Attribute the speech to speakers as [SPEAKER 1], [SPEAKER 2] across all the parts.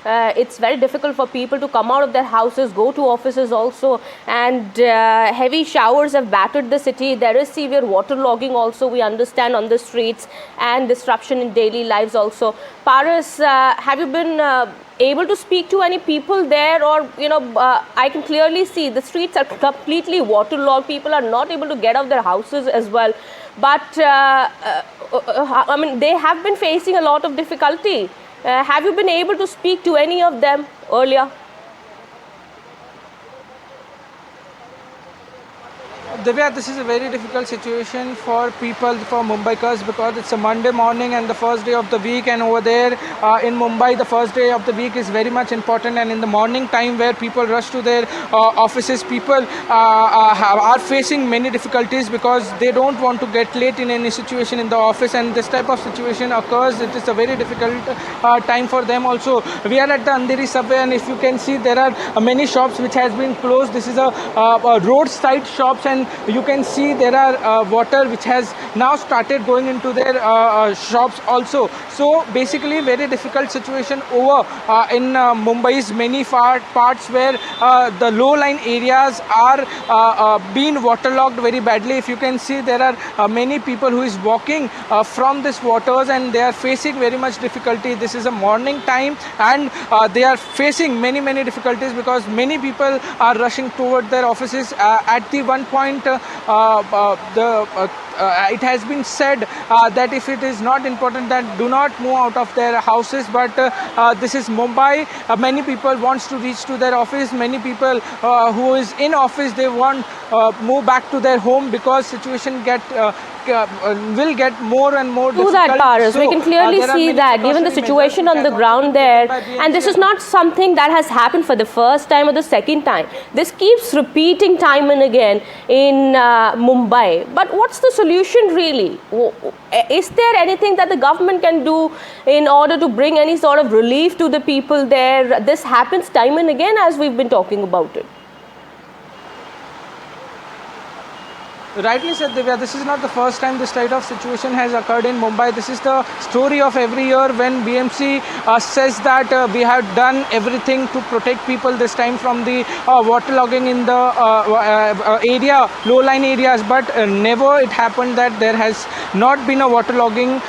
[SPEAKER 1] It's very difficult for people to come out of their houses, go to offices also, and heavy showers have battered the city. There is severe waterlogging also, we understand, on the streets, and disruption in daily lives also. Paras, have you been able to speak to any people there? Or, I can clearly see the streets are completely waterlogged. People are not able to get out of their houses as well. But, I mean, they have been facing a lot of difficulty. Have you been able to speak to any of them earlier?
[SPEAKER 2] Divya, this is a very difficult situation for people, for Mumbaikars, because it's a Monday morning and the first day of the week, and over there in Mumbai, the first day of the week is very much important, and in the morning time where people rush to their offices, people are facing many difficulties because they don't want to get late in any situation in the office, and this type of situation occurs. It is a very difficult time for them also. We are at the Andheri subway, and if you can see, there are many shops which has been closed. This is a roadside shops, and you can see there are water which has now started going into their shops also. So basically very difficult situation over in Mumbai's many parts where the low lying areas are being waterlogged very badly. If you can see, there are many people who is walking from this waters, and they are facing very much difficulty. This is a morning time, and they are facing many difficulties because many people are rushing toward their offices. At the one point, it has been said that if it is not important, then do not move out of their houses. But this is Mumbai. Many people wants to reach to their office. Many people who is in office, they want move back to their home because situation will get more and more difficult.
[SPEAKER 1] That, Paras. We can clearly see that given the situation on the ground there, and this is not something that has happened for the first time or the second time. This keeps repeating time and again in Mumbai. But what's the solution really? Is there anything that the government can do in order to bring any sort of relief to the people there? This happens time and again as we've been talking about it.
[SPEAKER 2] Rightly said, Divya, this is not the first time this type of situation has occurred in Mumbai. This is the story of every year when BMC says that we have done everything to protect people this time from the waterlogging in the area, low-lying areas, but never it happened that there has not been a waterlogging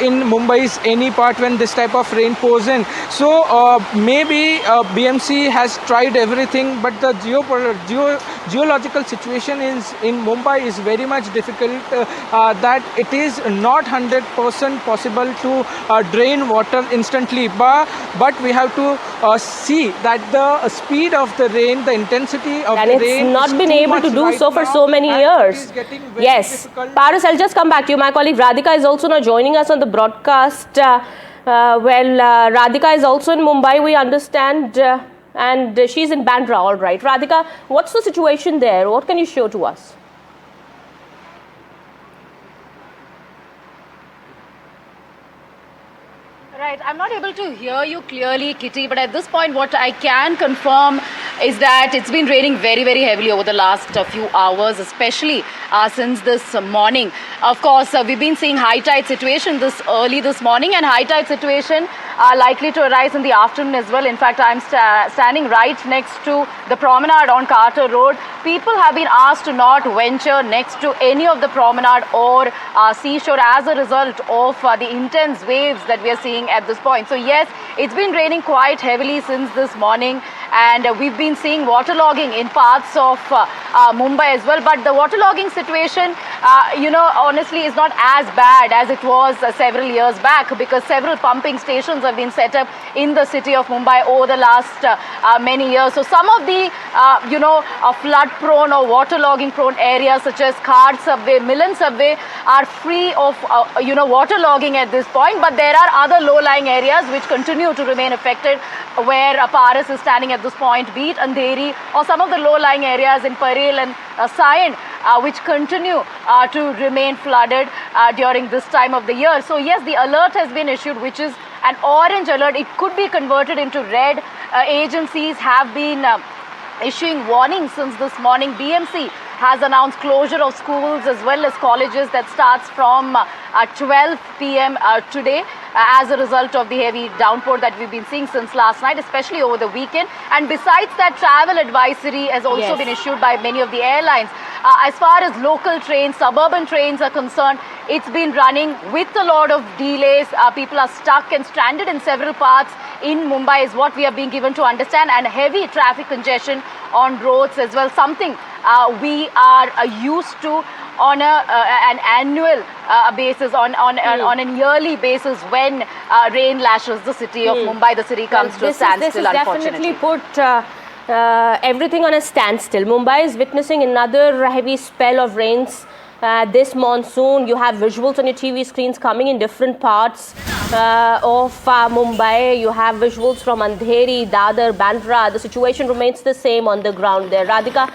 [SPEAKER 2] in Mumbai's any part when this type of rain pours in. So maybe BMC has tried everything, but the geological situation in Mumbai is very much difficult, that it is not 100% possible to drain water instantly, but we have to see that the speed of the rain, the intensity of the rain,
[SPEAKER 1] and it's not been able to do so for so many years. Yes, Paras, I'll just come back to you. My colleague Radhika is also now joining us on the broadcast. Radhika is also in Mumbai, we understand, and she's in Bandra. All right, Radhika, what's the situation there? What can you show to us?
[SPEAKER 3] Right, I'm not able to hear you clearly, Kitty, but at this point what I can confirm is that it's been raining very heavily over the last few hours, especially since this morning. Of course, we've been seeing high tide situation this early this morning, and high tide situation are likely to arise in the afternoon as well. In fact, I'm standing right next to the promenade on Carter Road. People have been asked to not venture next to any of the promenade or seashore as a result of the intense waves that we are seeing at this point. So yes, it's been raining quite heavily since this morning, and we've been seeing waterlogging in parts of Mumbai as well. But the waterlogging situation, honestly is not as bad as it was several years back, because several pumping stations have been set up in the city of Mumbai over the last many years. So some of the, flood-prone or waterlogging-prone areas such as Khad subway, Milan subway are free of, waterlogging at this point. But there are other low-lying areas which continue to remain affected, where Paras is standing at this point, be it Andheri or some of the low-lying areas in Parel and Sion, which continue to remain flooded during this time of the year. So yes, the alert has been issued, which is an orange alert. It could be converted into red. Agencies have been issuing warnings since this morning. BMC has announced closure of schools as well as colleges that starts from 12 p.m. today. as a result of the heavy downpour that we've been seeing since last night, especially over the weekend. And besides that, travel advisory has also been issued by many of the airlines. As far as local trains, suburban trains are concerned, it's been running with a lot of delays. People are stuck and stranded in several parts in Mumbai is what we are being given to understand, and heavy traffic congestion on roads as well, something we are used to on an annual basis, on an yearly basis when rain lashes the city of Mumbai. The city comes to a standstill, unfortunately.
[SPEAKER 1] This has definitely put everything on a standstill. Mumbai is witnessing another heavy spell of rains this monsoon. You have visuals on your TV screens coming in different parts of Mumbai. You have visuals from Andheri, Dadar, Bandra. The situation remains the same on the ground there. Radhika,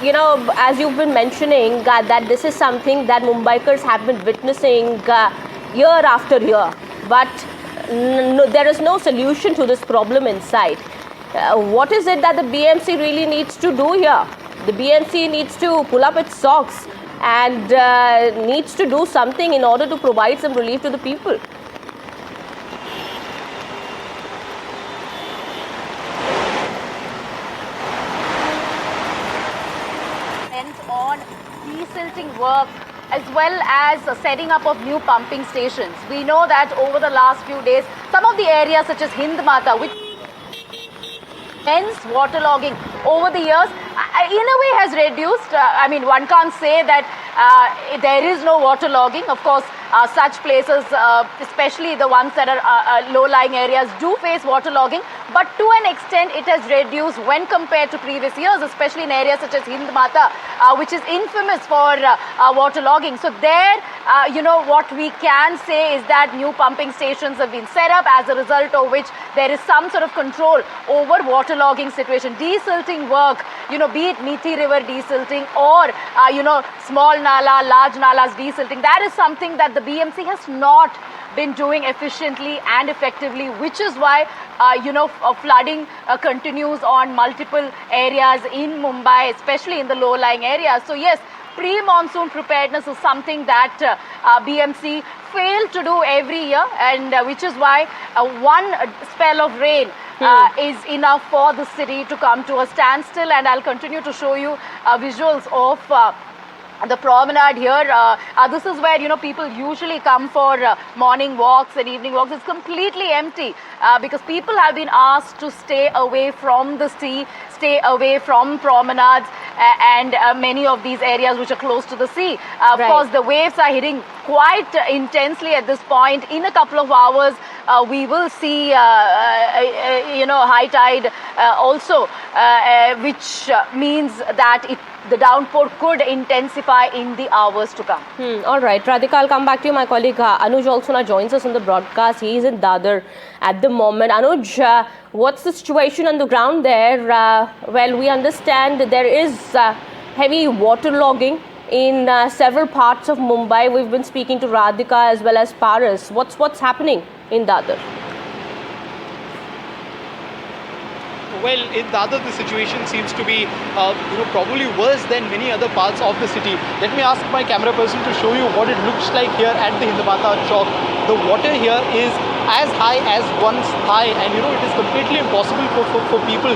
[SPEAKER 1] you know, as you've been mentioning, that this is something that Mumbaikars have been witnessing year after year. But there is no solution to this problem in sight. What is it that the BMC really needs to do here? The BMC needs to pull up its socks and needs to do something in order to provide some relief to the people.
[SPEAKER 3] On desilting work as well as setting up of new pumping stations. We know that over the last few days, some of the areas such as Hind Mata, which immense waterlogging over the years, in a way has reduced. I mean, one can't say that there is no waterlogging. Of course, such places, especially the ones that are low-lying areas, do face waterlogging. But to an extent, it has reduced when compared to previous years, especially in areas such as Hind Mata, which is infamous for waterlogging. So there, you know, what we can say is that new pumping stations have been set up, as a result of which there is some sort of control over waterlogging situation. Desilting work, you know, be it Mithi River desilting or, you know, small nala, large nalas desilting, that is something that the BMC has not been doing efficiently and effectively, which is why you know, flooding continues on multiple areas in Mumbai, especially in the low-lying areas. So yes, pre-monsoon preparedness is something that BMC failed to do every year, and which is why one spell of rain is enough for the city to come to a standstill. And I'll continue to show you visuals of the promenade here. This is where, you know, people usually come for morning walks and evening walks. It's completely empty because people have been asked to stay away from the sea, stay away from promenades and many of these areas which are close to the sea. Of course, the waves are hitting quite intensely at this point. In a couple of hours, we will see, you know, high tide also, which means that the downpour could intensify in the hours to come.
[SPEAKER 1] All right, Radhika, I'll come back to you. My colleague Anuj also now joins us on the broadcast. He is in Dadar at the moment. Anuj, what's the situation on the ground there? Well, we understand there is heavy waterlogging in several parts of Mumbai. We've been speaking to Radhika as well as Paras. What's happening in Dadar?
[SPEAKER 4] Well, in Dadar, the situation seems to be, probably worse than many other parts of the city. Let me ask my camera person to show you what it looks like here at the Hind Mata Chowk. The water here is as high as one's thigh, and it is completely impossible for people,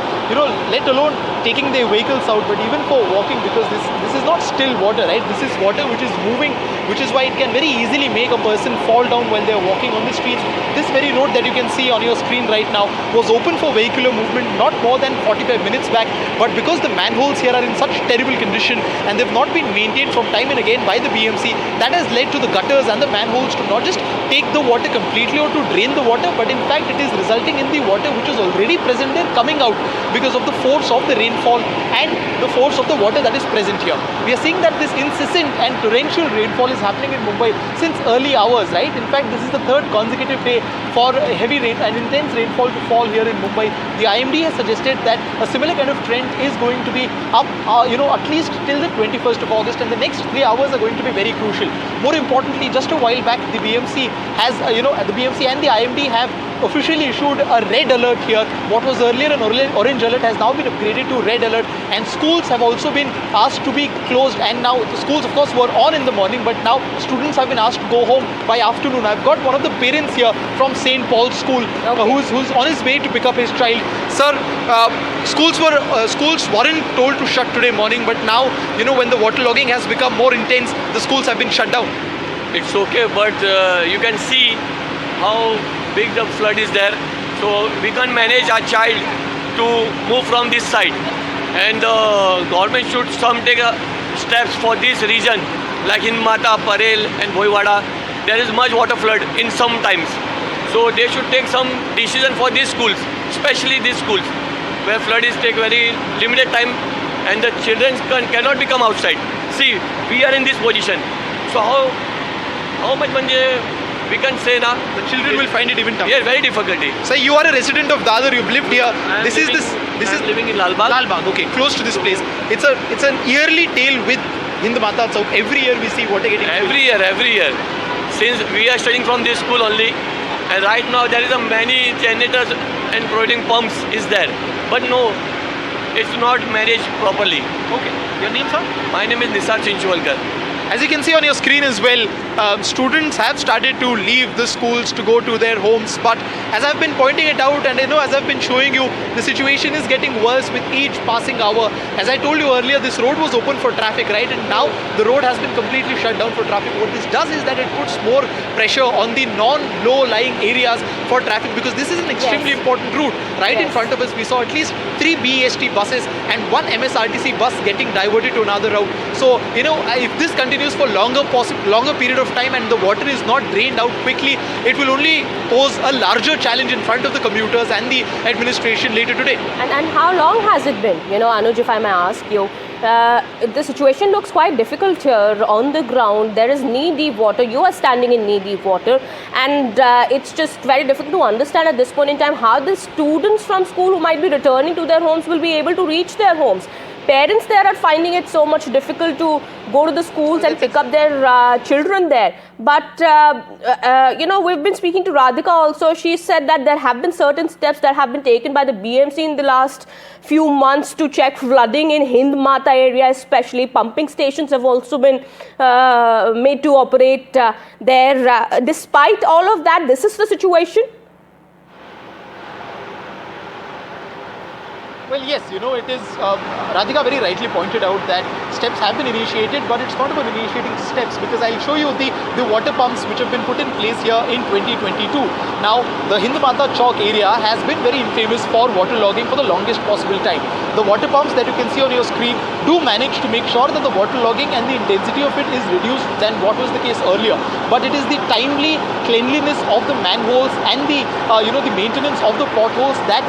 [SPEAKER 4] let alone taking their vehicles out, but even for walking, because this is not still water, right? This is water which is moving, which is why it can very easily make a person fall down when they're walking on the streets. This very road that you can see on your screen right now was open for vehicular movement not more than 45 minutes back, but because the manholes here are in such terrible condition and they've not been maintained from time and again by the BMC, that has led to the gutters and the manholes to not just take the water completely or to drain the water, but in fact it is resulting in the water which is already present there coming out because of the force of the rainfall and the force of the water that is present here. We are seeing that this incessant and torrential rainfall is happening in Mumbai since early hours, right? In fact, this is the third consecutive day for heavy rain and intense rainfall to fall here in Mumbai. The IMD has suggested that a similar kind of trend is going to be up, at least till the 21st of August, and the next 3 hours are going to be very crucial. More importantly, just a while back, the BMC has, the BMC and the IMD have officially issued a red alert here. What was earlier an orange alert has now been upgraded to red alert, and schools have also been asked to be closed. And now the schools, of course, were on in the morning, but now students have been asked to go home by afternoon. I've got one of the parents here from St. Paul's School, who's on his way to pick up his child. Sir, schools weren't told to shut today morning, but now, you know, when the waterlogging has become more intense, the schools have been shut down.
[SPEAKER 5] It's okay, but you can see how big the flood is there. So we can't manage our child to move from this side. And the government should take steps for this region, like in Mata, Parel and Boiwada. There is much water flood in some times. So they should take some decision for these schools, especially these schools, where flood is take very limited time and the children cannot become outside. See, we are in this position. So how much we can say now?
[SPEAKER 4] The children will find it even tough.
[SPEAKER 5] Yeah, very difficulty.
[SPEAKER 4] Sir, you are a resident of Dadar. You've lived here.
[SPEAKER 5] I'm living in Lalbagh.
[SPEAKER 4] Lalbagh. Okay, close to this place. It's an yearly tale with Hind Mata Chowk. Every year we see water getting filled.
[SPEAKER 5] Every year. Since we are studying from this school only, and right now there is a many generators and providing pumps is there. But no, it's not managed properly.
[SPEAKER 4] Okay. Your name, sir?
[SPEAKER 5] My name is Nisar Chinchwalkar.
[SPEAKER 4] As you can see on your screen as well, students have started to leave the schools to go to their homes. But as I've been pointing it out, and as I've been showing you, the situation is getting worse with each passing hour. As I told you earlier, this road was open for traffic, right? And now the road has been completely shut down for traffic. What this does is that it puts more pressure on the non-low-lying areas for traffic, because this is an extremely important route. Right in front of us, we saw at least 3 BEST buses and 1 MSRTC bus getting diverted to another route. So, if this continues for longer period of time and the water is not drained out quickly, it will only pose a larger challenge in front of the commuters and the administration later today.
[SPEAKER 1] And how long has it been? Anuj, if I may ask you, the situation looks quite difficult here on the ground. There is knee-deep water. You are standing in knee-deep water, and it's just very difficult to understand at this point in time how the students from school who might be returning to their homes will be able to reach their homes. Parents there are finding it so much difficult to go to the schools and pick up their children there. But, we've been speaking to Radhika also. She said that there have been certain steps that have been taken by the BMC in the last few months to check flooding in Hind Mata area, especially. Pumping stations have also been made to operate there. Despite all of that, this is the situation.
[SPEAKER 4] Well, yes, it is, Radhika very rightly pointed out that steps have been initiated, but it's not about initiating steps, because I'll show you the water pumps which have been put in place here in 2022. Now, the Hind Mata Chowk area has been very infamous for waterlogging for the longest possible time. The water pumps that you can see on your screen do manage to make sure that the waterlogging and the intensity of it is reduced than what was the case earlier. But it is the timely cleanliness of the manholes and the maintenance of the potholes that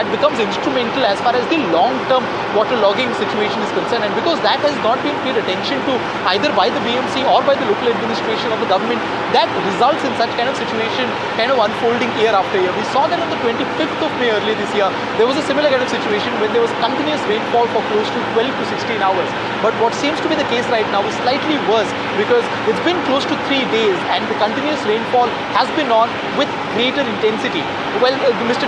[SPEAKER 4] becomes instrumental as far as the long-term waterlogging situation is concerned. And because that has not been paid attention to either by the BMC or by the local administration of the government, that results in such kind of situation unfolding year after year. We saw that on the 25th of May earlier this year, there was a similar kind of situation when there was continuous rainfall for close to 12 to 16 hours. But what seems to be the case right now is slightly worse, because it's been close to 3 days and the continuous rainfall has been on with greater intensity. Well, Mr.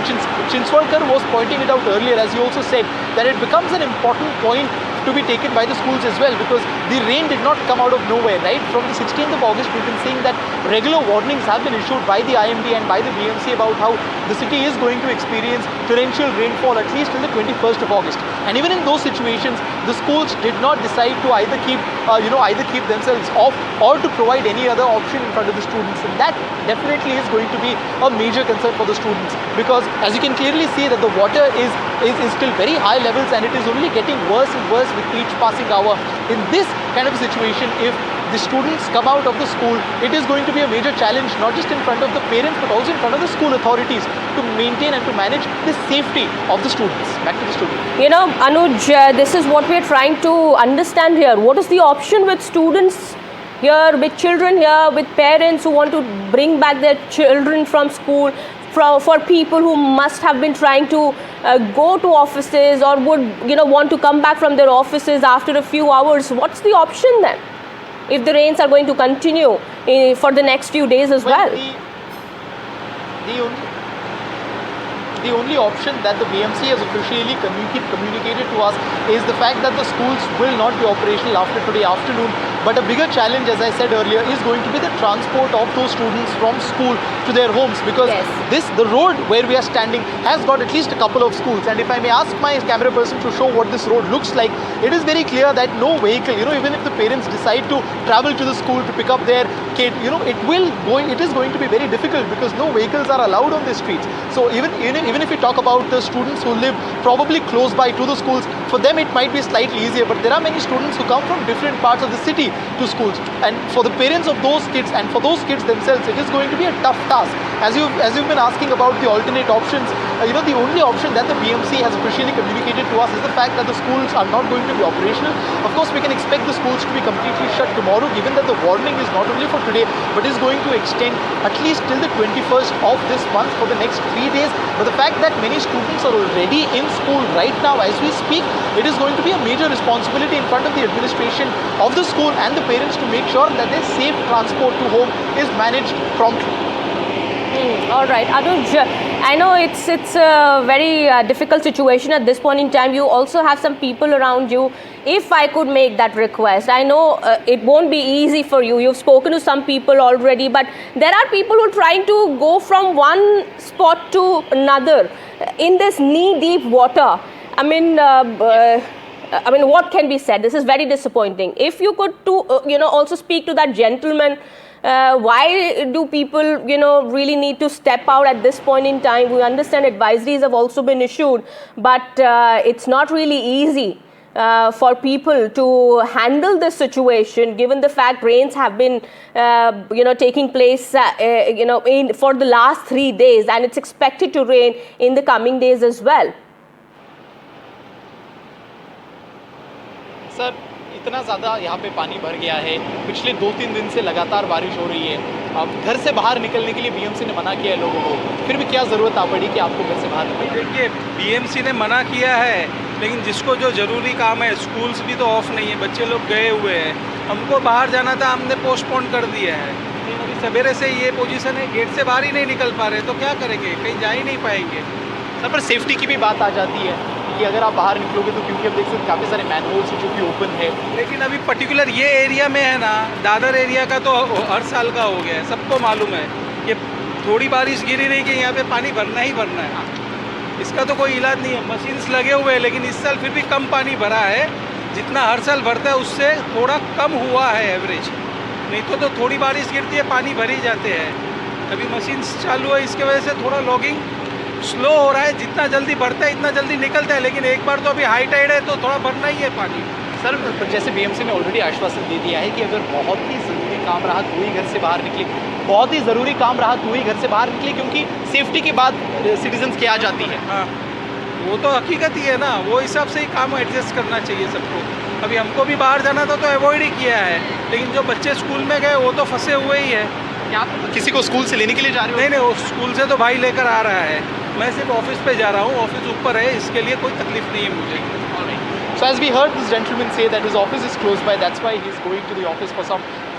[SPEAKER 4] Chinchwalkar was pointing it out earlier, as he also said, that it becomes an important point to be taken by the schools as well, because the rain did not come out of nowhere, right? From the 16th of August, we've been seeing that regular warnings have been issued by the IMD and by the BMC about how the city is going to experience torrential rainfall at least till the 21st of August. And even in those situations, the schools did not decide to either keep themselves off or to provide any other option in front of the students. And that definitely is going to be a major concern for the students, because as you can clearly see that the water is still very high levels, and it is only getting worse and worse with each passing hour. In this kind of situation, if the students come out of the school, it is going to be a major challenge, not just in front of the parents, but also in front of the school authorities to maintain and to manage the safety of the students. Back to the student.
[SPEAKER 1] Anuj, this is what we are trying to understand here. What is the option with students here, with children here, with parents who want to bring back their children from school, for people who must have been trying to go to offices or would want to come back from their offices after a few hours? What's the option then, if the rains are going to continue for the next few days as well?
[SPEAKER 4] the only option that the BMC has officially communicated to us is the fact that the schools will not be operational after today afternoon. But a bigger challenge, as I said earlier, is going to be the transport of those students from school to their homes, because the road where we are standing has got at least a couple of schools. And if I may ask my camera person to show what this road looks like, it is very clear that no vehicle, even if the parents decide to travel to the school to pick up their kid, it is going to be very difficult because no vehicles are allowed on the streets. So even if we talk about the students who live probably close by to the schools, for them it might be slightly easier, but there are many students who come from different parts of the city to schools, and for the parents of those kids and for those kids themselves, it is going to be a tough task. As you've been asking about the alternate options, the only option that the BMC has officially communicated to us is the fact that the schools are not going to be operational. Of course, we can expect the schools to be completely shut tomorrow, given that the warning is not only for today but is going to extend at least till the 21st of this month for the next 3 days. But the fact that many students are already in school right now as we speak, it is going to be a major responsibility in front of the administration of the school and the parents to make sure that their safe transport to home is managed promptly.
[SPEAKER 1] All right, Anuj, I know it's a very difficult situation at this point in time. You also have some people around you. If I could make that request, I know it won't be easy for you. You've spoken to some people already, but there are people who are trying to go from one spot to another in this knee-deep water. I mean, what can be said? This is very disappointing. If you could, also speak to that gentleman. Why do people, really need to step out at this point in time? We understand advisories have also been issued, but it's not really easy for people to handle this situation, given the fact rains have been, taking place, for the last 3 days, and it's expected to rain in the coming days as well.
[SPEAKER 4] Sir, इतना ज़्यादा यहाँ पे पानी भर गया है, पिछले 2-3 दिन से लगातार बारिश हो रही है। अब घर से बाहर निकलने के लिए बीएमसी ने मना किया है लोगों को, फिर भी क्या ज़रूरत आ पड़ी कि आपको घर से बाहर निकलना?
[SPEAKER 2] देखिए, बीएमसी ने मना किया है, लेकिन जिसको जो ज़रूरी काम है, स्कूल्स भी तो ऑफ नहीं है, बच्चे लोग गए हुए हैं। हमको बाहर जाना था, हमने पोस्टपोन कर दिया है। अभी सवेरे से ये पोजीशन है, गेट से बाहर ही नहीं निकल पा रहे, तो क्या करेंगे? कहीं जा ही नहीं पाएंगे।
[SPEAKER 4] सर, पर सेफ्टी की भी बात आ जाती है कि अगर आप बाहर निकलोगे तो, क्योंकि अब देख सकते काफ़ी सारे मैनहोल्स जो कि ओपन है।
[SPEAKER 2] लेकिन अभी पर्टिकुलर ये एरिया में है ना, दादर एरिया का तो हर साल का हो गया है, सबको मालूम है कि थोड़ी बारिश गिरी नहीं कि यहाँ पे पानी भरना ही भरना है। इसका तो कोई इलाज नहीं है। मशीन्स लगे हुए हैं, लेकिन इस साल फिर भी कम पानी भरा है। जितना हर साल भरता है उससे थोड़ा कम हुआ है एवरेज, नहीं तो थोड़ी बारिश गिरती है पानी भर ही जाते हैं। अभी मशीन्स चालू है, इसके वजह से थोड़ा लॉगिंग स्लो हो रहा है। जितना जल्दी बढ़ता है इतना जल्दी निकलता है, लेकिन एक बार तो अभी हाई टाइड है तो थोड़ा भरना ही है पानी।
[SPEAKER 4] सर, जैसे बीएमसी ने ऑलरेडी आश्वासन दे दिया है कि अगर बहुत ही ज़रूरी काम रहा तो ही घर से बाहर निकले, बहुत ही ज़रूरी काम रहा तो ही घर से बाहर निकले, क्योंकि सेफ्टी की बात सिटीजन्स की आ जाती है।
[SPEAKER 2] हाँ, वो तो हकीकत ही है ना, वो हिसाब से ही काम एडजस्ट करना चाहिए सबको। अभी हमको भी बाहर जाना था तो अवॉइड ही किया है, लेकिन जो बच्चे स्कूल में गए वो तो फंसे हुए ही है।
[SPEAKER 4] क्या किसी को स्कूल से लेने के लिए जा रहे हो?
[SPEAKER 2] नहीं, वो स्कूल से तो भाई लेकर आ रहा है, मैं सिर्फ ऑफिस पे जा रहा हूँ। ऑफिस ऊपर है, इसके लिए कोई तकलीफ नहीं है मुझे।
[SPEAKER 4] So as we heard this gentleman say that his office is close by, that's why he's going to the office for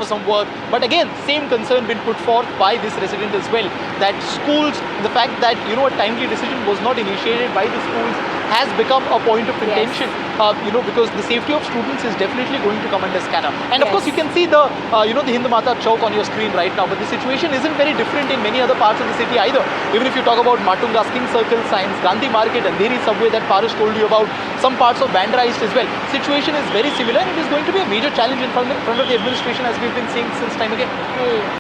[SPEAKER 4] some work. But again, same concern been put forth by this resident as well, that schools, the fact that a timely decision was not initiated by the schools has become a point of contention. Because the safety of students is definitely going to come under scanner. And of course, you can see the the Hind Mata Chowk on your screen right now. But the situation isn't very different in many other parts of the city either. Even if you talk about Matunga, King Circle, Science, Gandhi Market, and Andheri subway that Paresh told you about, some parts of Bandra East as well. Situation is very similar, and it is going to be a major challenge in front of the administration, as we've been saying since time again.